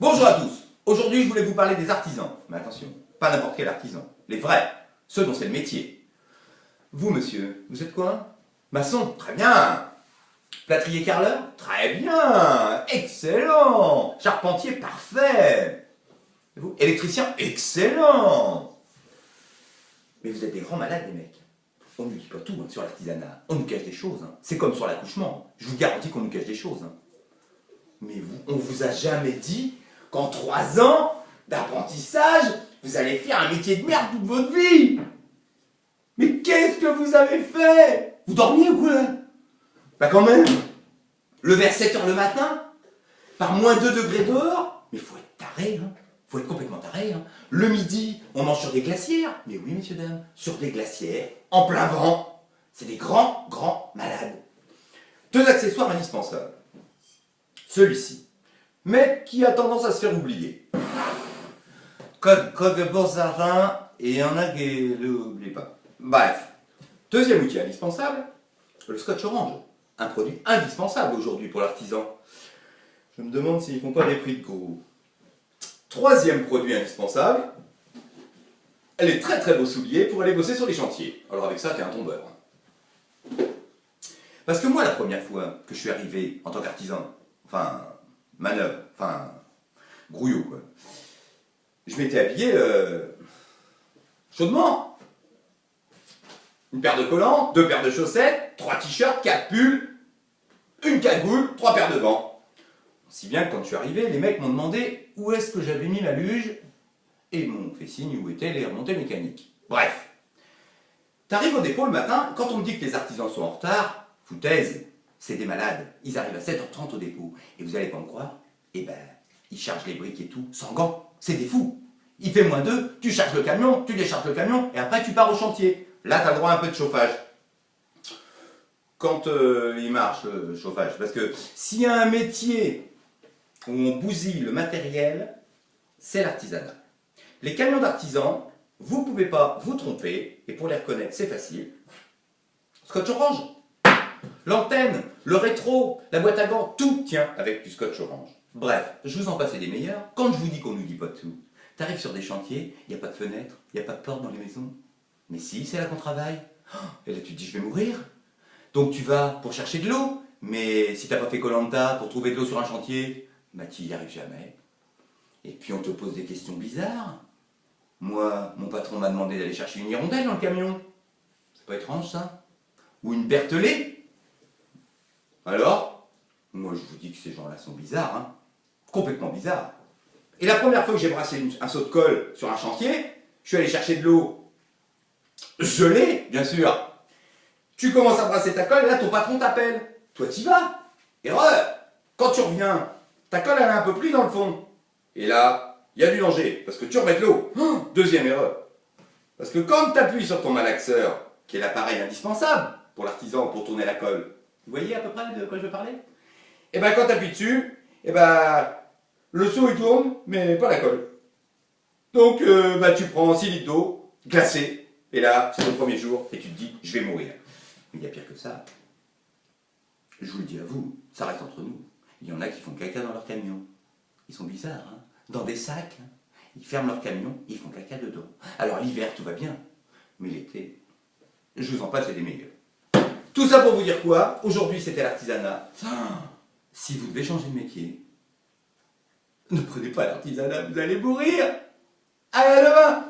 Bonjour à tous. Aujourd'hui, je voulais vous parler des artisans. Mais attention, pas n'importe quel artisan. Les vrais, ceux dont c'est le métier. Vous, monsieur, vous êtes quoi? Maçon? Très bien. Plâtrier carreleur? Très bien. Excellent. Charpentier? Parfait. Et vous? Électricien? Excellent. Mais vous êtes des grands malades, les mecs. On nous dit pas tout sur l'artisanat. On nous cache des choses. C'est comme sur l'accouchement. Je vous garantis qu'on nous cache des choses. Mais vous, on vous a jamais dit qu'en 3 ans d'apprentissage, vous allez faire un métier de merde toute votre vie. Mais qu'est-ce que vous avez fait? Vous dormiez ou quoi? Bah quand même. Lever à 7 h le matin, par -2 degrés dehors. Mais faut être taré, hein. Faut être complètement taré, hein. Le midi, on mange sur des glacières. Mais oui, messieurs, dames, sur des glacières, en plein vent. C'est des grands malades. 2 accessoires indispensables. Celui-ci, mais qui a tendance à se faire oublier. Code de Boursarin, et il y en a qui ne l'oublient pas. Bref, deuxième outil indispensable, le scotch orange. Un produit indispensable aujourd'hui pour l'artisan. Je me demande s'ils ne font pas des prix de gros. Troisième produit indispensable, les très beaux souliers pour aller bosser sur les chantiers. Alors avec ça, t'es un tombeur. Parce que moi, la première fois que je suis arrivé en tant qu'artisan, enfin, manœuvre, enfin, grouillot, quoi. Je m'étais habillé chaudement. Une paire de collants, 2 paires de chaussettes, 3 t-shirts, 4 pulls, une cagoule, 3 paires de gants. Si bien que quand je suis arrivé, les mecs m'ont demandé où est-ce que j'avais mis ma luge et ils m'ont fait signe où étaient les remontées mécaniques. Bref. T'arrives au dépôt le matin, quand on me dit que les artisans sont en retard, foutaise. C'est des malades. Ils arrivent à 7 h 30 au dépôt. Et vous allez pas me croire? Eh ben, ils chargent les briques et tout, sans gants. C'est des fous. Il fait -2, tu charges le camion, tu décharges le camion, et après tu pars au chantier. Là, tu as le droit à un peu de chauffage. Quand il marche, le chauffage. Parce que s'il y a un métier où on bousille le matériel, c'est l'artisanat. Les camions d'artisans, vous ne pouvez pas vous tromper, et pour les reconnaître, c'est facile. Scotch orange. L'antenne, le rétro, la boîte à gants, tout tient avec du scotch orange. Bref, je vous en passe des meilleurs. Quand je vous dis qu'on nous dit pas de tout, t'arrives sur des chantiers, il n'y a pas de fenêtre, il n'y a pas de porte dans les maisons. Mais si, c'est là qu'on travaille. Et là tu te dis, je vais mourir. Donc tu vas pour chercher de l'eau, mais si t'as pas fait koh pour trouver de l'eau sur un chantier, bah tu n'y arrives jamais. Et puis on te pose des questions bizarres. Moi, mon patron m'a demandé d'aller chercher une hirondelle dans le camion. C'est pas étrange ça? Ou une bertelée? Alors, moi je vous dis que ces gens-là sont bizarres, hein. Complètement bizarres. Et la première fois que j'ai brassé un seau de colle sur un chantier, je suis allé chercher de l'eau gelée, bien sûr. Tu commences à brasser ta colle et là ton patron t'appelle. Toi t'y vas. Erreur. Quand tu reviens, ta colle elle a un peu pris dans le fond. Et là, il y a du danger, parce que tu remets de l'eau. Deuxième erreur. Parce que quand tu appuies sur ton malaxeur, qui est l'appareil indispensable pour l'artisan pour tourner la colle, vous voyez à peu près de quoi je veux parler? Et bien quand tu appuies dessus, et ben le seau il tourne, mais pas la colle. Donc tu prends 6 litres d'eau, glacée, et là c'est le premier jour, et tu te dis, je vais mourir. Mais il y a pire que ça. Je vous le dis à vous, ça reste entre nous. Il y en a qui font caca dans leur camion. Ils sont bizarres, hein. Dans des sacs, hein. Ils ferment leur camion, ils font caca dedans. Alors l'hiver tout va bien, mais l'été, je vous en passe et des meilleurs. Tout ça pour vous dire quoi? Aujourd'hui, c'était l'artisanat. Si vous devez changer de métier, ne prenez pas l'artisanat, vous allez mourir. Allez, à demain!